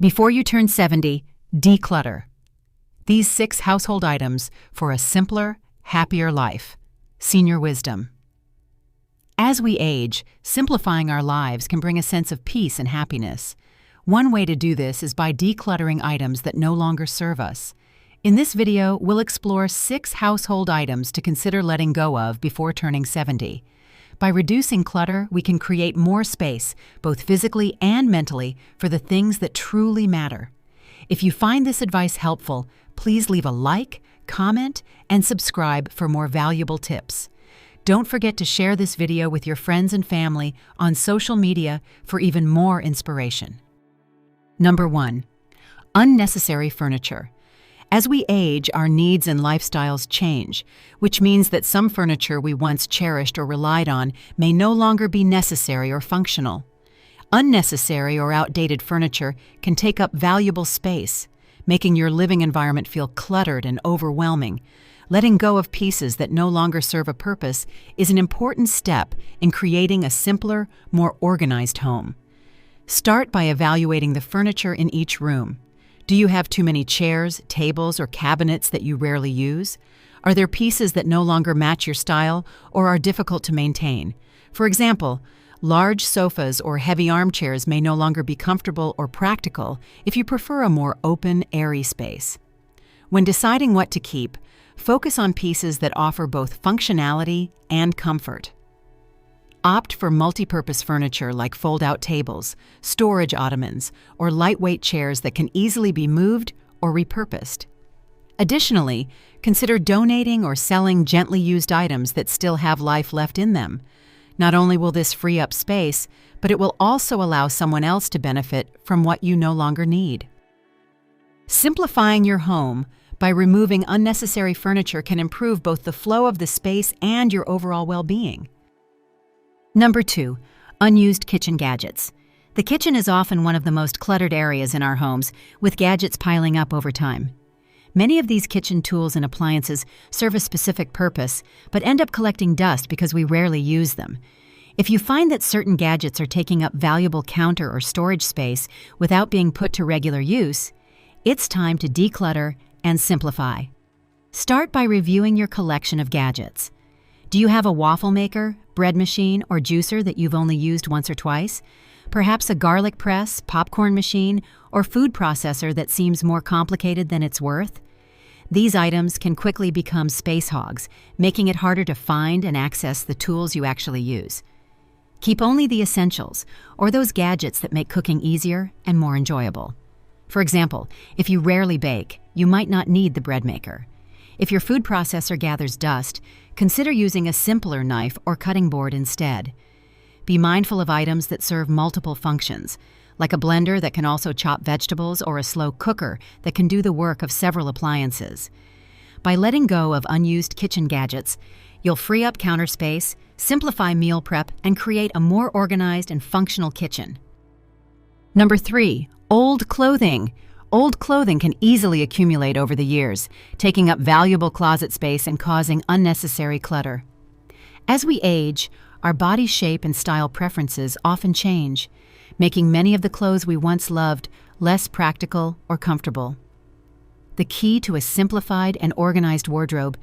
Before you turn 70, declutter. These 6 household items for a simpler, happier life. Senior wisdom. As we age, simplifying our lives can bring a sense of peace and happiness. One way to do this is by decluttering items that no longer serve us. In this video, we'll explore 6 household items to consider letting go of before turning 70. By reducing clutter, we can create more space, both physically and mentally, for the things that truly matter. If you find this advice helpful, please leave a like, comment, and subscribe for more valuable tips. Don't forget to share this video with your friends and family on social media for even more inspiration. Number 1. Unnecessary furniture. As we age, our needs and lifestyles change, which means that some furniture we once cherished or relied on may no longer be necessary or functional. Unnecessary or outdated furniture can take up valuable space, making your living environment feel cluttered and overwhelming. Letting go of pieces that no longer serve a purpose is an important step in creating a simpler, more organized home. Start by evaluating the furniture in each room. Do you have too many chairs, tables, or cabinets that you rarely use? Are there pieces that no longer match your style or are difficult to maintain? For example, large sofas or heavy armchairs may no longer be comfortable or practical if you prefer a more open, airy space. When deciding what to keep, focus on pieces that offer both functionality and comfort. Opt for multi-purpose furniture like fold-out tables, storage ottomans, or lightweight chairs that can easily be moved or repurposed. Additionally, consider donating or selling gently used items that still have life left in them. Not only will this free up space, but it will also allow someone else to benefit from what you no longer need. Simplifying your home by removing unnecessary furniture can improve both the flow of the space and your overall well-being. Number 2. Unused kitchen gadgets. The kitchen is often one of the most cluttered areas in our homes, with gadgets piling up over time. Many of these kitchen tools and appliances serve a specific purpose, but end up collecting dust because we rarely use them. If you find that certain gadgets are taking up valuable counter or storage space without being put to regular use, it's time to declutter and simplify. Start by reviewing your collection of gadgets. Do you have a waffle maker, bread machine, or juicer that you've only used once or twice? Perhaps a garlic press, popcorn machine, or food processor that seems more complicated than it's worth? These items can quickly become space hogs, making it harder to find and access the tools you actually use. Keep only the essentials, or those gadgets that make cooking easier and more enjoyable. For example, if you rarely bake, you might not need the bread maker. If your food processor gathers dust, consider using a simpler knife or cutting board instead. Be mindful of items that serve multiple functions, like a blender that can also chop vegetables or a slow cooker that can do the work of several appliances. By letting go of unused kitchen gadgets, you'll free up counter space, simplify meal prep, and create a more organized and functional kitchen. Number 3. Old clothing. Old clothing can easily accumulate over the years, taking up valuable closet space and causing unnecessary clutter. As we age, our body shape and style preferences often change, making many of the clothes we once loved less practical or comfortable. The key to a simplified and organized wardrobe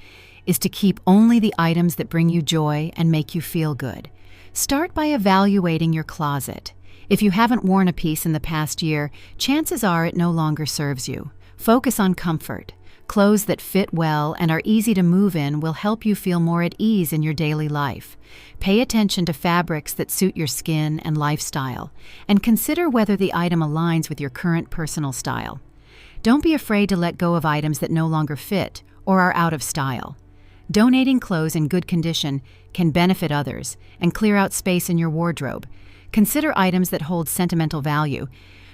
is to keep only the items that bring you joy and make you feel good. Start by evaluating your closet. If you haven't worn a piece in the past year, chances are it no longer serves you. Focus on comfort. Clothes that fit well and are easy to move in will help you feel more at ease in your daily life. Pay attention to fabrics that suit your skin and lifestyle, and consider whether the item aligns with your current personal style. Don't be afraid to let go of items that no longer fit or are out of style. Donating clothes in good condition can benefit others and clear out space in your wardrobe. Consider items that hold sentimental value,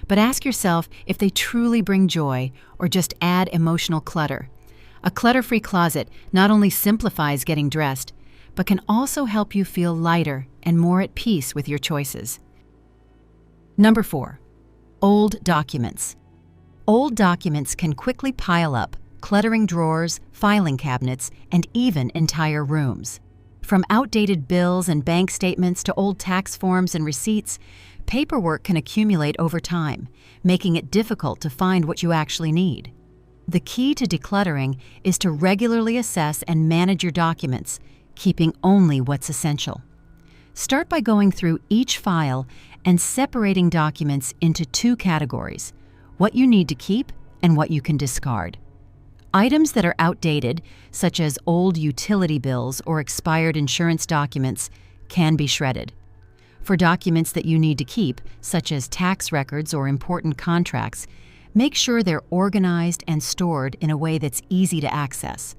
but ask yourself if they truly bring joy or just add emotional clutter. A clutter-free closet not only simplifies getting dressed, but can also help you feel lighter and more at peace with your choices. Number 4. Old documents. Old documents can quickly pile up, cluttering drawers, filing cabinets, and even entire rooms. From outdated bills and bank statements to old tax forms and receipts, paperwork can accumulate over time, making it difficult to find what you actually need. The key to decluttering is to regularly assess and manage your documents, keeping only what's essential. Start by going through each file and separating documents into two categories: what you need to keep and what you can discard. Items that are outdated, such as old utility bills or expired insurance documents, can be shredded. For documents that you need to keep, such as tax records or important contracts, make sure they're organized and stored in a way that's easy to access.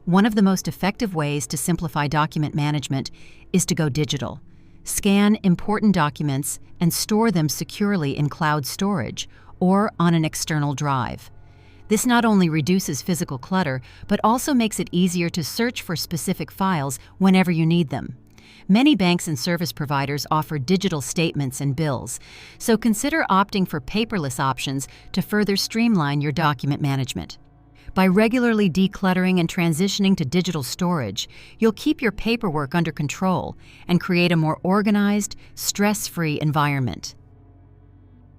One of the most effective ways to simplify document management is to go digital. Scan important documents and store them securely in cloud storage or on an external drive. This not only reduces physical clutter, but also makes it easier to search for specific files whenever you need them. Many banks and service providers offer digital statements and bills, so consider opting for paperless options to further streamline your document management. By regularly decluttering and transitioning to digital storage, you'll keep your paperwork under control and create a more organized, stress-free environment.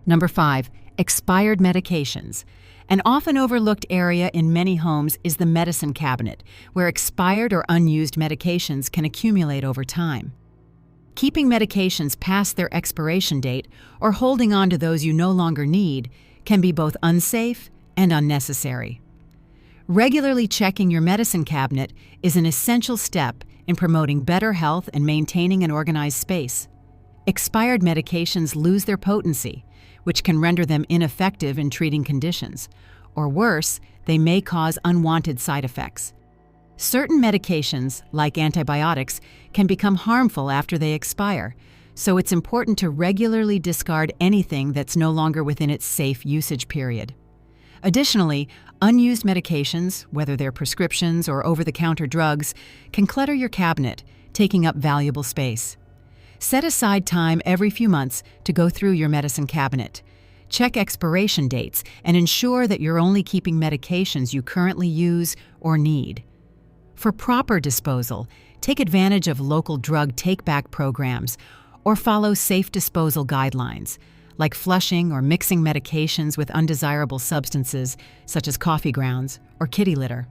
Number 5. Expired medications. An often overlooked area in many homes is the medicine cabinet, where expired or unused medications can accumulate over time. Keeping medications past their expiration date or holding on to those you no longer need can be both unsafe and unnecessary. Regularly checking your medicine cabinet is an essential step in promoting better health and maintaining an organized space. Expired medications lose their potency, which can render them ineffective in treating conditions, or worse, they may cause unwanted side effects. Certain medications, like antibiotics, can become harmful after they expire, so it's important to regularly discard anything that's no longer within its safe usage period. Additionally, unused medications, whether they're prescriptions or over-the-counter drugs, can clutter your cabinet, taking up valuable space. Set aside time every few months to go through your medicine cabinet. Check expiration dates and ensure that you're only keeping medications you currently use or need. For proper disposal, take advantage of local drug take-back programs or follow safe disposal guidelines, like flushing or mixing medications with undesirable substances, such as coffee grounds or kitty litter.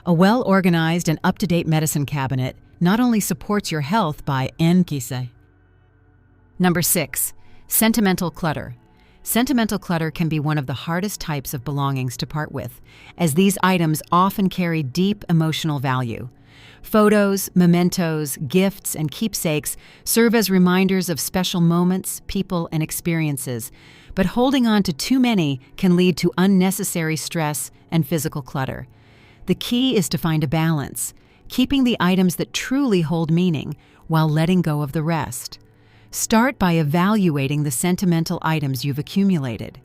A well-organized and up-to-date medicine cabinet not only supports your health by NKise. Number 6. Sentimental clutter. Sentimental clutter can be one of the hardest types of belongings to part with, as these items often carry deep emotional value. Photos, mementos, gifts, and keepsakes serve as reminders of special moments, people, and experiences, but holding on to too many can lead to unnecessary stress and physical clutter. The key is to find a balance, keeping the items that truly hold meaning while letting go of the rest. Start by evaluating the sentimental items you've accumulated.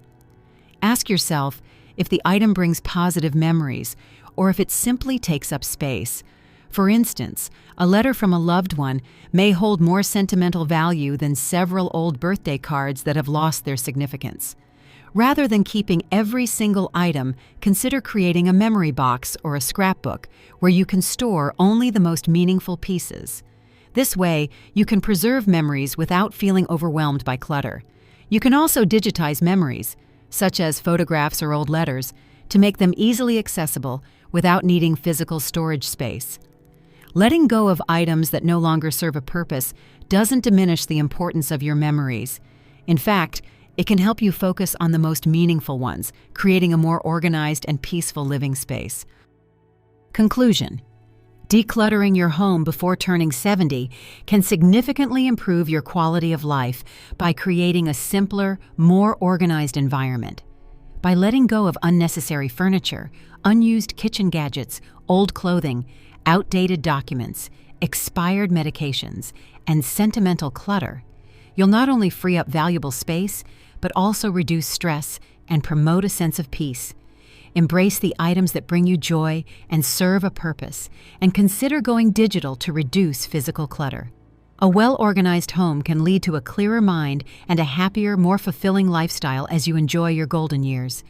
Ask yourself if the item brings positive memories or if it simply takes up space. For instance, a letter from a loved one may hold more sentimental value than several old birthday cards that have lost their significance. Rather than keeping every single item, consider creating a memory box or a scrapbook where you can store only the most meaningful pieces. This way, you can preserve memories without feeling overwhelmed by clutter. You can also digitize memories, such as photographs or old letters, to make them easily accessible without needing physical storage space. Letting go of items that no longer serve a purpose doesn't diminish the importance of your memories. In fact, it can help you focus on the most meaningful ones, creating a more organized and peaceful living space. Conclusion: decluttering your home before turning 70 can significantly improve your quality of life by creating a simpler, more organized environment. By letting go of unnecessary furniture, unused kitchen gadgets, old clothing, outdated documents, expired medications, and sentimental clutter, you'll not only free up valuable space, but also reduce stress and promote a sense of peace. Embrace the items that bring you joy and serve a purpose, and consider going digital to reduce physical clutter. A well-organized home can lead to a clearer mind and a happier, more fulfilling lifestyle as you enjoy your golden years.